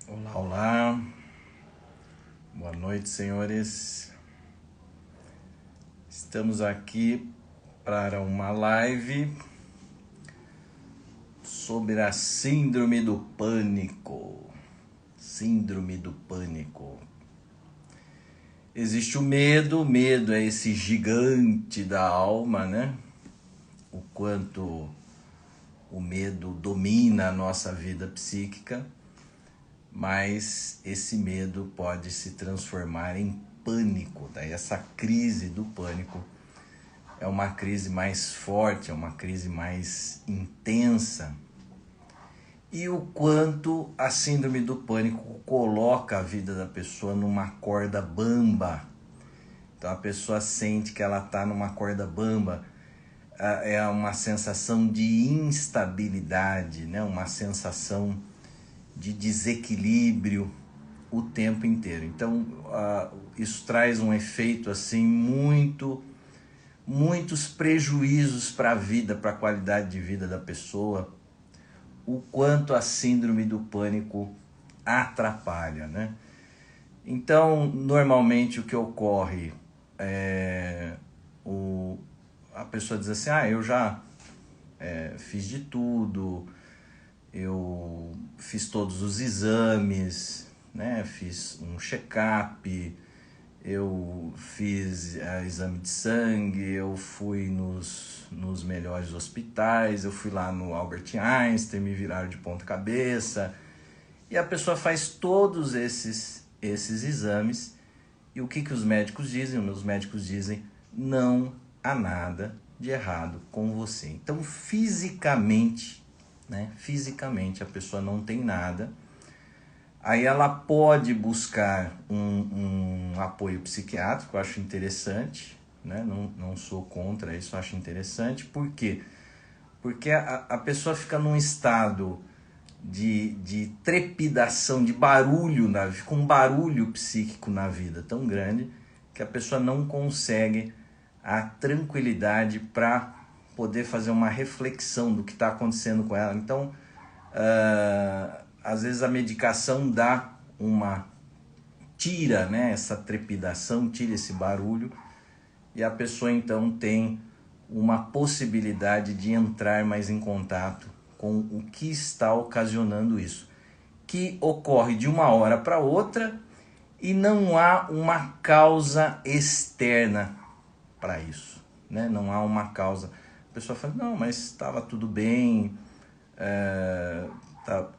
Olá, olá. Boa noite, senhores. Estamos aqui para uma live sobre a síndrome do pânico. Síndrome do pânico. Existe o medo é esse gigante da alma, né? O quanto o medo domina a nossa vida psíquica. Mas esse medo pode se transformar em pânico. Daí essa crise do pânico é uma crise mais forte, é uma crise mais intensa. E o quanto a síndrome do pânico coloca a vida da pessoa numa corda bamba. Então a pessoa sente que ela está numa corda bamba. É uma sensação de instabilidade, né? Uma sensação de desequilíbrio o tempo inteiro. Então, isso traz um efeito assim muitos prejuízos para a vida, para a qualidade de vida da pessoa, o quanto a síndrome do pânico atrapalha, né? Então, normalmente o que ocorre a pessoa diz assim, eu já fiz de tudo, eu fiz todos os exames, né? Fiz um check-up, eu fiz exame de sangue, eu fui nos melhores hospitais, eu fui lá no Albert Einstein, me viraram de ponta cabeça. E a pessoa faz todos esses exames e o que os médicos dizem? Os médicos dizem, não há nada de errado com você. Então, fisicamente, a pessoa não tem nada. Aí ela pode buscar um apoio psiquiátrico, eu acho interessante, né? Não sou contra isso, acho interessante. Por quê? Porque a pessoa fica num estado de trepidação, de barulho, fica um barulho psíquico na vida tão grande que a pessoa não consegue a tranquilidade para poder fazer uma reflexão do que está acontecendo com ela. Então, às vezes a medicação dá tira, né, essa trepidação, tira esse barulho e a pessoa então tem uma possibilidade de entrar mais em contato com o que está ocasionando isso, que ocorre de uma hora para outra e não há uma causa externa para isso, né? Não há uma causa. A pessoa fala, não, mas estava tudo bem,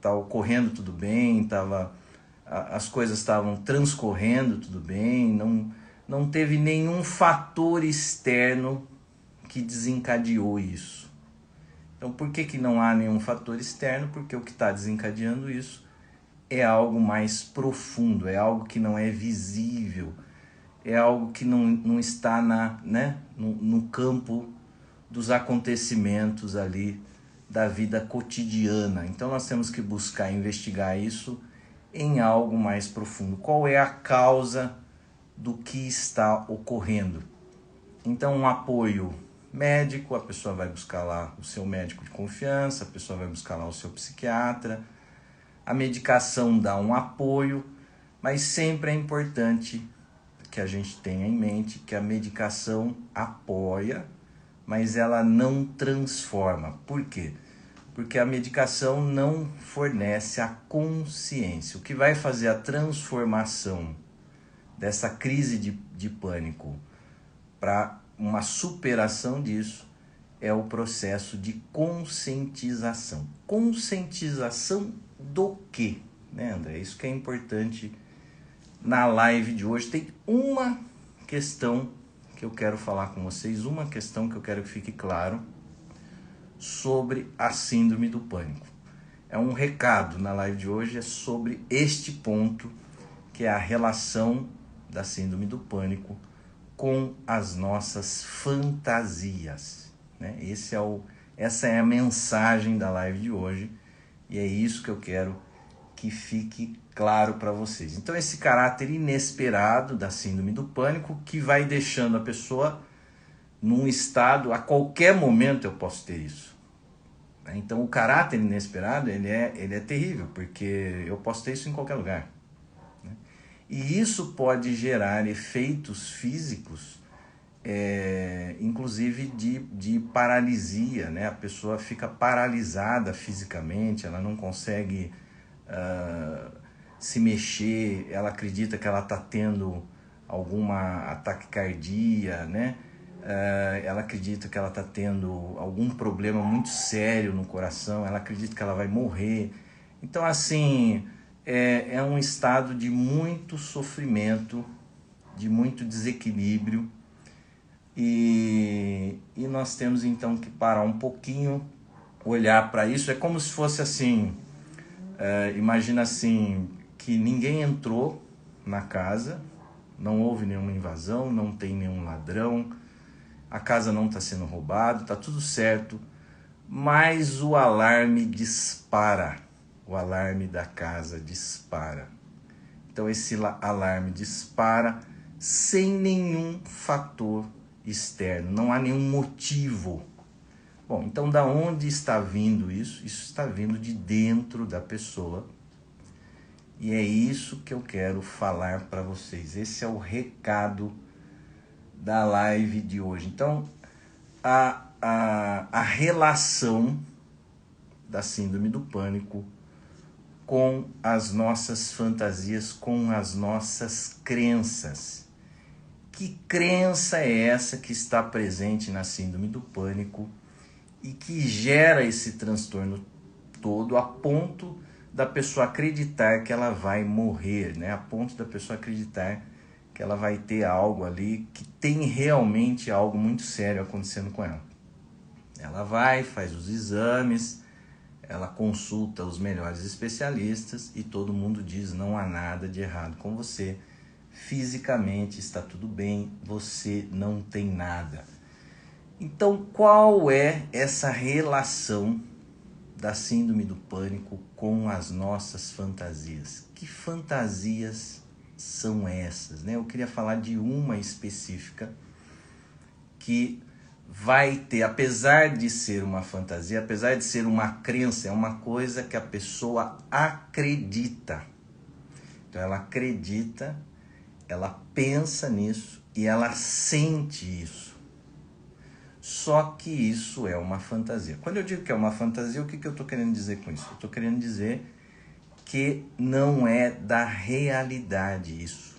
tá ocorrendo tudo bem, as coisas estavam transcorrendo tudo bem, não teve nenhum fator externo que desencadeou isso. Então, por que não há nenhum fator externo? Porque o que está desencadeando isso é algo mais profundo, é algo que não é visível, é algo que não está no campo dos acontecimentos ali da vida cotidiana. Então nós temos que buscar investigar isso em algo mais profundo. Qual é a causa do que está ocorrendo? Então um apoio médico, a pessoa vai buscar lá o seu médico de confiança, a pessoa vai buscar lá o seu psiquiatra. A medicação dá um apoio, mas sempre é importante que a gente tenha em mente que a medicação apoia, mas ela não transforma. Por quê? Porque a medicação não fornece a consciência. O que vai fazer a transformação dessa crise de pânico para uma superação disso é o processo de conscientização. Conscientização do quê, né, André? Isso que é importante na live de hoje. Tem uma questão que eu quero falar com vocês, uma questão que eu quero que fique claro sobre a síndrome do pânico. É um recado na live de hoje, é sobre este ponto, que é a relação da síndrome do pânico com as nossas fantasias, né? Essa é a mensagem da live de hoje e é isso que eu quero que fique claro para vocês. Então, esse caráter inesperado da síndrome do pânico que vai deixando a pessoa num estado, a qualquer momento eu posso ter isso. Então o caráter inesperado ele é terrível, porque eu posso ter isso em qualquer lugar. E isso pode gerar efeitos físicos, inclusive de paralisia, né? A pessoa fica paralisada fisicamente, ela não consegue se mexer, ela acredita que ela está tendo alguma taquicardia, né? Ela acredita que ela está tendo algum problema muito sério no coração, ela acredita que ela vai morrer. Então, assim, é um estado de muito sofrimento, de muito desequilíbrio, e nós temos então que parar um pouquinho, olhar para isso. É como se fosse assim, imagina assim, que ninguém entrou na casa, não houve nenhuma invasão, não tem nenhum ladrão, a casa não está sendo roubada, está tudo certo, mas o alarme dispara, o alarme da casa dispara. Então esse alarme dispara sem nenhum fator externo, não há nenhum motivo. Bom, então da onde está vindo isso? Isso está vindo de dentro da pessoa. E é isso que eu quero falar para vocês. Esse é o recado da live de hoje. Então, a relação da síndrome do pânico com as nossas fantasias, com as nossas crenças. Que crença é essa que está presente na síndrome do pânico e que gera esse transtorno todo a ponto da pessoa acreditar que ela vai morrer, né? A ponto da pessoa acreditar que ela vai ter algo ali, que tem realmente algo muito sério acontecendo com ela. Ela vai, faz os exames, ela consulta os melhores especialistas e todo mundo diz: não há nada de errado com você, fisicamente está tudo bem, você não tem nada. Então, qual é essa relação da síndrome do pânico com as nossas fantasias? Que fantasias são essas, né? Eu queria falar de uma específica que vai ter, apesar de ser uma fantasia, apesar de ser uma crença, é uma coisa que a pessoa acredita. Então ela acredita, ela pensa nisso e ela sente isso. Só que isso é uma fantasia. Quando eu digo que é uma fantasia, o que eu estou querendo dizer com isso? Eu estou querendo dizer que não é da realidade isso.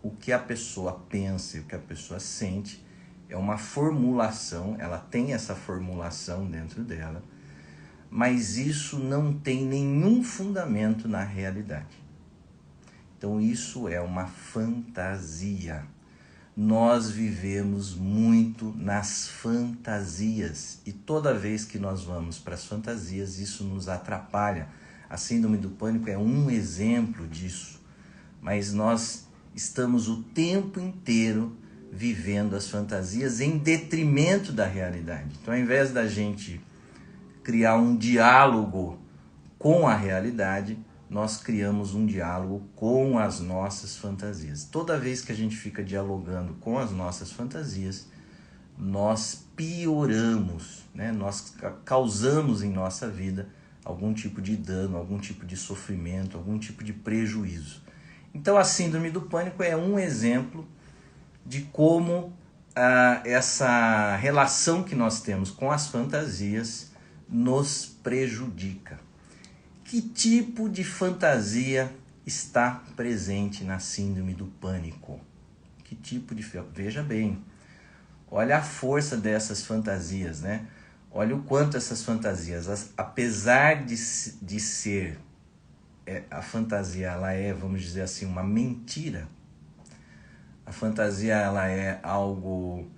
O que a pessoa pensa e o que a pessoa sente é uma formulação, ela tem essa formulação dentro dela, mas isso não tem nenhum fundamento na realidade. Então isso é uma fantasia. Nós vivemos muito nas fantasias e toda vez que nós vamos para as fantasias, isso nos atrapalha. A síndrome do pânico é um exemplo disso, mas nós estamos o tempo inteiro vivendo as fantasias em detrimento da realidade. Então, ao invés da gente criar um diálogo com a realidade, nós criamos um diálogo com as nossas fantasias. Toda vez que a gente fica dialogando com as nossas fantasias, nós pioramos, né? Nós causamos em nossa vida algum tipo de dano, algum tipo de sofrimento, algum tipo de prejuízo. Então a síndrome do pânico é um exemplo de como essa relação que nós temos com as fantasias nos prejudica. Que tipo de fantasia está presente na síndrome do pânico? Que tipo de... Veja bem, olha a força dessas fantasias, né? Olha o quanto essas fantasias, apesar de ser... a fantasia, ela é, vamos dizer assim, uma mentira. A fantasia, ela é algo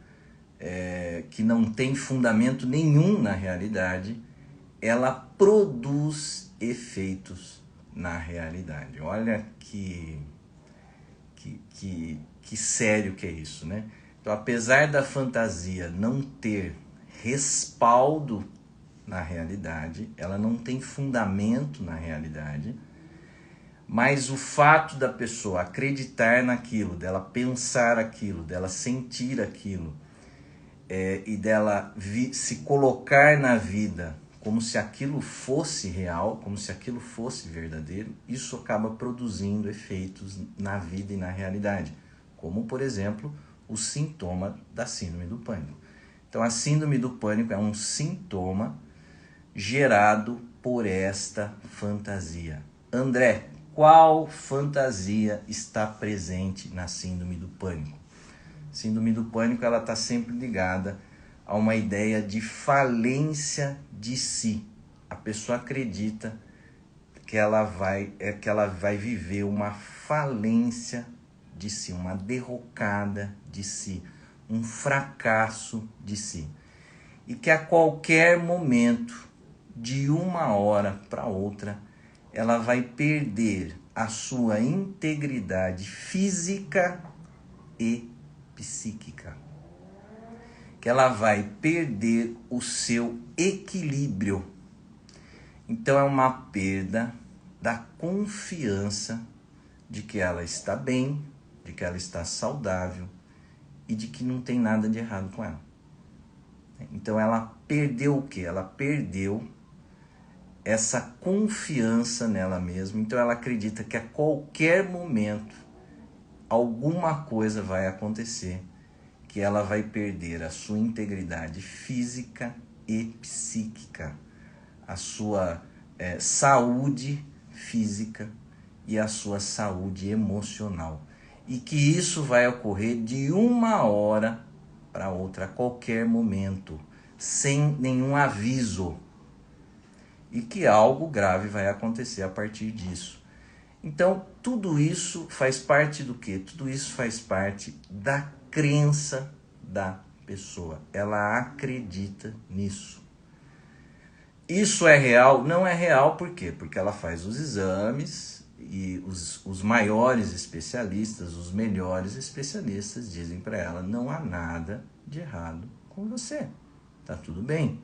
que não tem fundamento nenhum na realidade. Ela produz efeitos na realidade. Olha que sério que é isso, né? Então, apesar da fantasia não ter respaldo na realidade, ela não tem fundamento na realidade, mas o fato da pessoa acreditar naquilo, dela pensar aquilo, dela sentir aquilo, e dela se colocar na vida como se aquilo fosse real, como se aquilo fosse verdadeiro, isso acaba produzindo efeitos na vida e na realidade, como, por exemplo, o sintoma da síndrome do pânico. Então, a síndrome do pânico é um sintoma gerado por esta fantasia. André, qual fantasia está presente na síndrome do pânico? Síndrome do pânico, ela está sempre ligada a uma ideia de falência de si. A pessoa acredita que ela vai viver uma falência de si, uma derrocada de si, um fracasso de si. E que a qualquer momento, de uma hora para outra, ela vai perder a sua integridade física e psíquica. Que ela vai perder o seu equilíbrio. Então é uma perda da confiança de que ela está bem, de que ela está saudável e de que não tem nada de errado com ela. Então ela perdeu o quê? Ela perdeu essa confiança nela mesma. Então ela acredita que a qualquer momento alguma coisa vai acontecer, que ela vai perder a sua integridade física e psíquica, a sua saúde física e a sua saúde emocional. E que isso vai ocorrer de uma hora para outra, a qualquer momento, sem nenhum aviso. E que algo grave vai acontecer a partir disso. Então, tudo isso faz parte do quê? Tudo isso faz parte da crença da pessoa. Ela acredita nisso. Isso é real? Não é real, por quê? Porque ela faz os exames e os maiores especialistas, os melhores especialistas dizem para ela: não há nada de errado com você, tá tudo bem.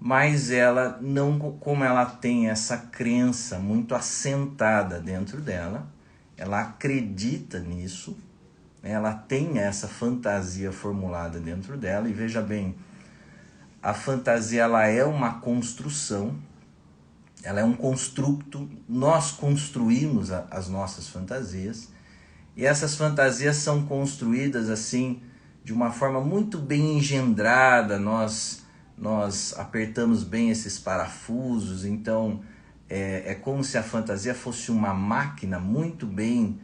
Mas ela não, como ela tem essa crença muito assentada dentro dela, ela acredita nisso, ela tem essa fantasia formulada dentro dela. E veja bem, a fantasia, ela é uma construção, ela é um construto. Nós construímos as nossas fantasias, e essas fantasias são construídas assim de uma forma muito bem engendrada. Nós apertamos bem esses parafusos. Então é como se a fantasia fosse uma máquina muito bem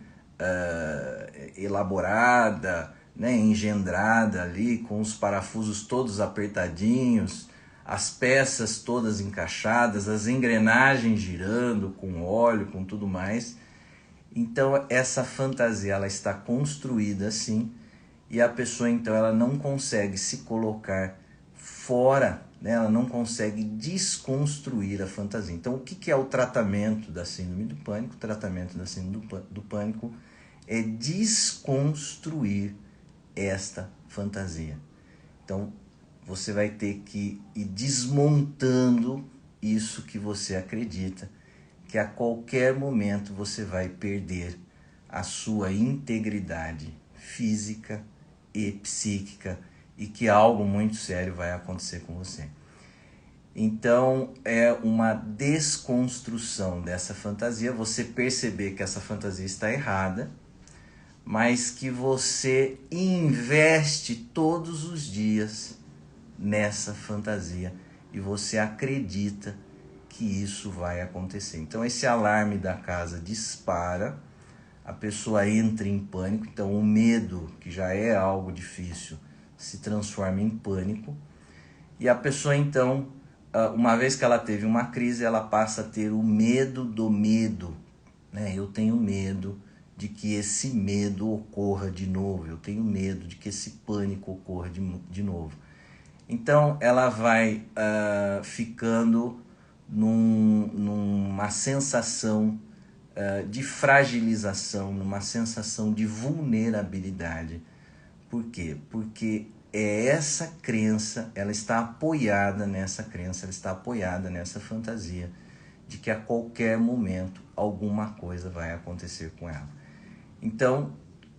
elaborada, né, engendrada ali, com os parafusos todos apertadinhos, as peças todas encaixadas, as engrenagens girando com óleo, com tudo mais. Então essa fantasia, ela está construída assim, e a pessoa então ela não consegue se colocar fora, né? Ela não consegue desconstruir a fantasia. Então o que é o tratamento da síndrome do pânico? O tratamento da síndrome do pânico é desconstruir esta fantasia. Então você vai ter que ir desmontando isso que você acredita, que a qualquer momento você vai perder a sua integridade física e psíquica, e que algo muito sério vai acontecer com você. Então é uma desconstrução dessa fantasia, você perceber que essa fantasia está errada, mas que você investe todos os dias nessa fantasia e você acredita que isso vai acontecer. Então esse alarme da casa dispara, a pessoa entra em pânico. Então o medo, que já é algo difícil, se transforma em pânico, e a pessoa então, uma vez que ela teve uma crise, ela passa a ter o medo do medo, né? Eu tenho medo de que esse medo ocorra de novo, eu tenho medo de que esse pânico ocorra de novo. Então ela vai ficando numa sensação de fragilização, numa sensação de vulnerabilidade. Por quê? Porque essa crença, ela está apoiada nessa crença, ela está apoiada nessa fantasia de que a qualquer momento alguma coisa vai acontecer com ela. Então,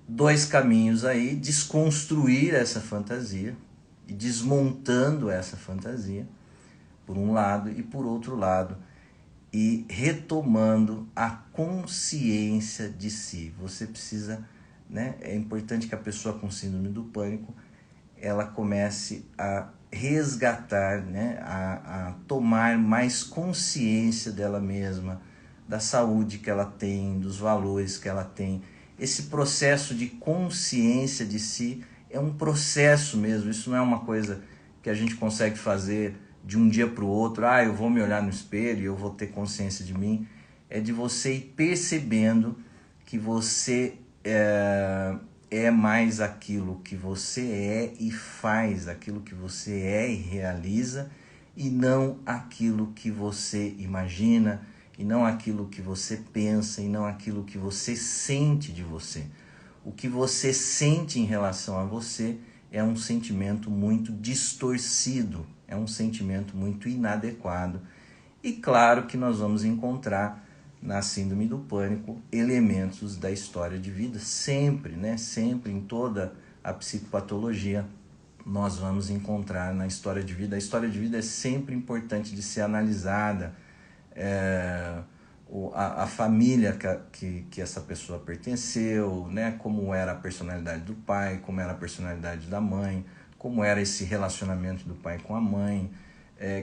dois caminhos aí: desconstruir essa fantasia, e desmontando essa fantasia, por um lado, e por outro lado, e retomando a consciência de si. Você precisa, né? É importante que a pessoa com síndrome do pânico, ela comece a resgatar, né? A tomar mais consciência dela mesma, da saúde que ela tem, dos valores que ela tem. Esse processo de consciência de si é um processo mesmo, isso não é uma coisa que a gente consegue fazer de um dia para o outro. Eu vou me olhar no espelho e eu vou ter consciência de mim. É de você ir percebendo que você é mais aquilo que você é e faz, aquilo que você é e realiza, e não aquilo que você imagina, e não aquilo que você pensa, e não aquilo que você sente de você. O que você sente em relação a você é um sentimento muito distorcido, é um sentimento muito inadequado. E claro que nós vamos encontrar na síndrome do pânico elementos da história de vida, sempre, né? Sempre em toda a psicopatologia nós vamos encontrar na história de vida. A história de vida é sempre importante de ser analisada, a família que essa pessoa pertenceu, né? Como era a personalidade do pai, como era a personalidade da mãe, como era esse relacionamento do pai com a mãe,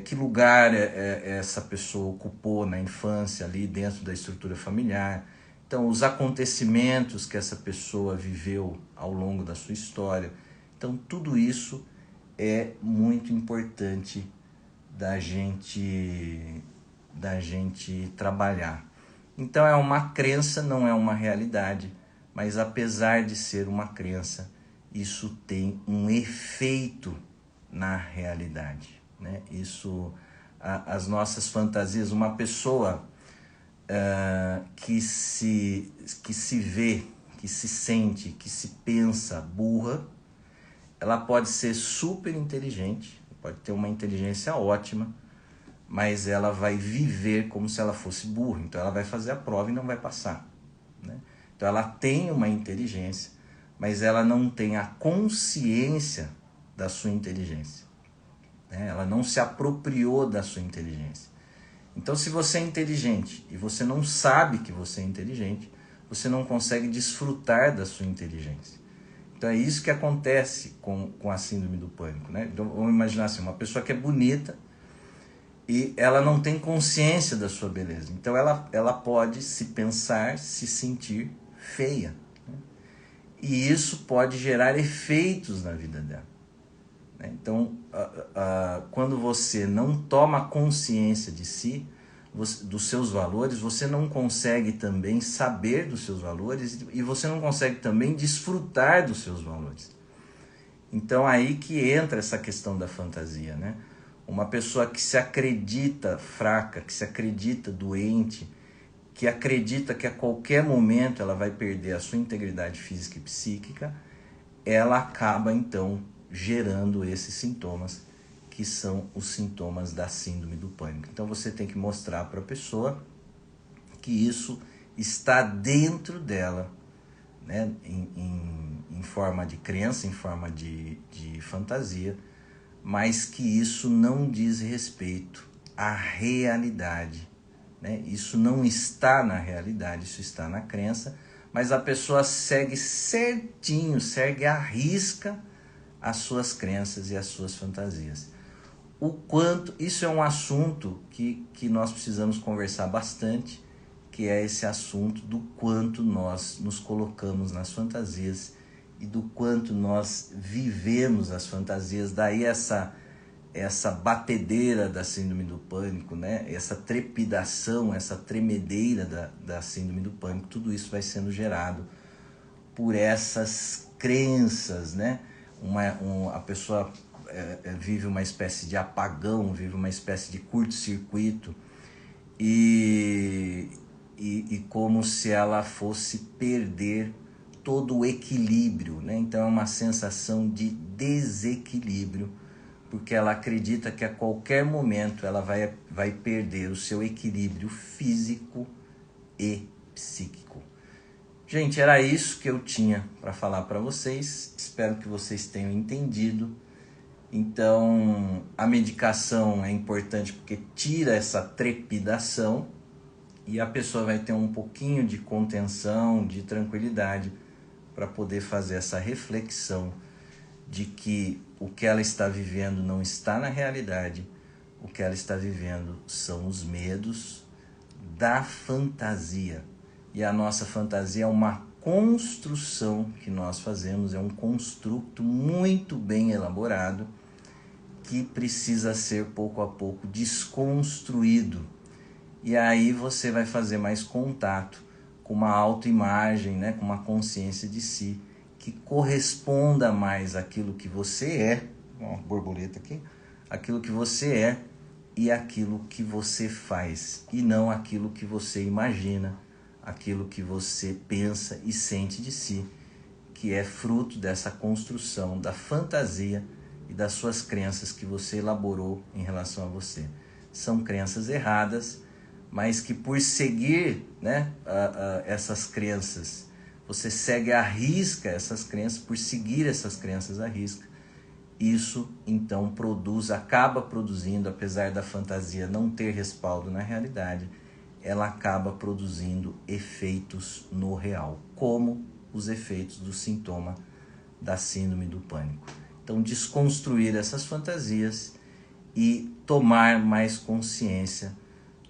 que lugar essa pessoa ocupou na infância ali dentro da estrutura familiar. Então, os acontecimentos que essa pessoa viveu ao longo da sua história. Então, tudo isso é muito importante da gente trabalhar. Então é uma crença, não é uma realidade, mas apesar de ser uma crença, isso tem um efeito na realidade, né? Isso, as nossas fantasias, uma pessoa que se vê, que se sente, que se pensa burra, ela pode ser super inteligente, pode ter uma inteligência ótima, mas ela vai viver como se ela fosse burra. Então ela vai fazer a prova e não vai passar, né? Então ela tem uma inteligência, mas ela não tem a consciência da sua inteligência, né? Ela não se apropriou da sua inteligência. Então, se você é inteligente e você não sabe que você é inteligente, você não consegue desfrutar da sua inteligência. Então é isso que acontece com a síndrome do pânico, né? Então vamos imaginar assim, uma pessoa que é bonita e ela não tem consciência da sua beleza. Então ela pode se pensar, se sentir feia, né? E isso pode gerar efeitos na vida dela, né? Então, quando você não toma consciência de si, dos seus valores, você não consegue também saber dos seus valores e você não consegue também desfrutar dos seus valores. Então aí que entra essa questão da fantasia, né? Uma pessoa que se acredita fraca, que se acredita doente, que acredita que a qualquer momento ela vai perder a sua integridade física e psíquica, ela acaba então gerando esses sintomas, que são os sintomas da síndrome do pânico. Então você tem que mostrar para a pessoa que isso está dentro dela, né? Em forma de crença, em forma de fantasia, mas que isso não diz respeito à realidade, né? Isso não está na realidade, isso está na crença, mas a pessoa segue certinho, segue à risca as suas crenças e as suas fantasias. O quanto, isso é um assunto que nós precisamos conversar bastante, que é esse assunto do quanto nós nos colocamos nas fantasias e do quanto nós vivemos as fantasias. Daí essa batedeira da síndrome do pânico, né? Essa trepidação, essa tremedeira da síndrome do pânico, tudo isso vai sendo gerado por essas crenças, né? A pessoa vive uma espécie de apagão, vive uma espécie de curto-circuito e como se ela fosse perder todo o equilíbrio, né? Então é uma sensação de desequilíbrio, porque ela acredita que a qualquer momento ela vai perder o seu equilíbrio físico e psíquico. Gente, era isso que eu tinha para falar para vocês. Espero que vocês tenham entendido Então, a medicação é importante porque tira essa trepidação e a pessoa vai ter um pouquinho de contenção, de tranquilidade para poder fazer essa reflexão de que o que ela está vivendo não está na realidade, o que ela está vivendo são os medos da fantasia. E a nossa fantasia é uma construção que nós fazemos, é um construto muito bem elaborado que precisa ser pouco a pouco desconstruído. E aí você vai fazer mais contato com uma autoimagem, né, com uma consciência de si que corresponda mais àquilo que você é, uma borboleta aqui, aquilo que você é e aquilo que você faz, e não aquilo que você imagina, aquilo que você pensa e sente de si, que é fruto dessa construção da fantasia e das suas crenças que você elaborou em relação a você. São crenças erradas, mas que por seguir, né, essas crenças, você segue à risca essas crenças, por seguir essas crenças à risca, isso então acaba produzindo, apesar da fantasia não ter respaldo na realidade, ela acaba produzindo efeitos no real, como os efeitos do sintoma da síndrome do pânico. Então, desconstruir essas fantasias e tomar mais consciência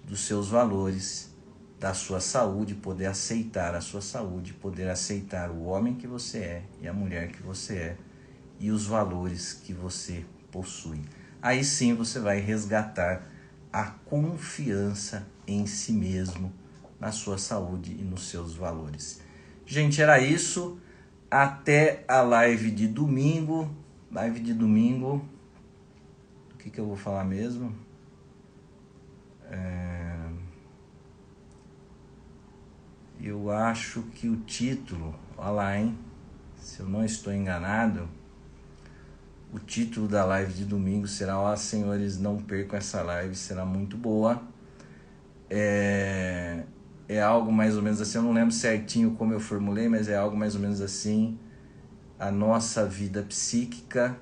dos seus valores, da sua saúde, poder aceitar a sua saúde, poder aceitar o homem que você é e a mulher que você é e os valores que você possui. Aí sim você vai resgatar a confiança em si mesmo, na sua saúde e nos seus valores. Gente, era isso. Até a live de domingo. Live de domingo. O que eu vou falar mesmo? Eu acho que o título, olha lá, hein? Se eu não estou enganado, o título da live de domingo será: ó, senhores, não percam essa live, será muito boa. É algo mais ou menos assim, eu não lembro certinho como eu formulei, mas é algo mais ou menos assim: a nossa vida psíquica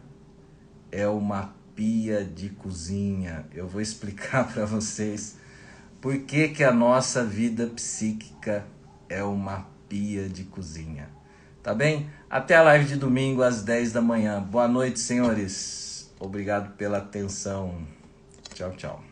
é uma pia de cozinha. Eu vou explicar para vocês por que a nossa vida psíquica é uma pia de cozinha. Tá bem? Até a live de domingo às 10 da manhã. Boa noite, senhores. Obrigado pela atenção. Tchau, tchau.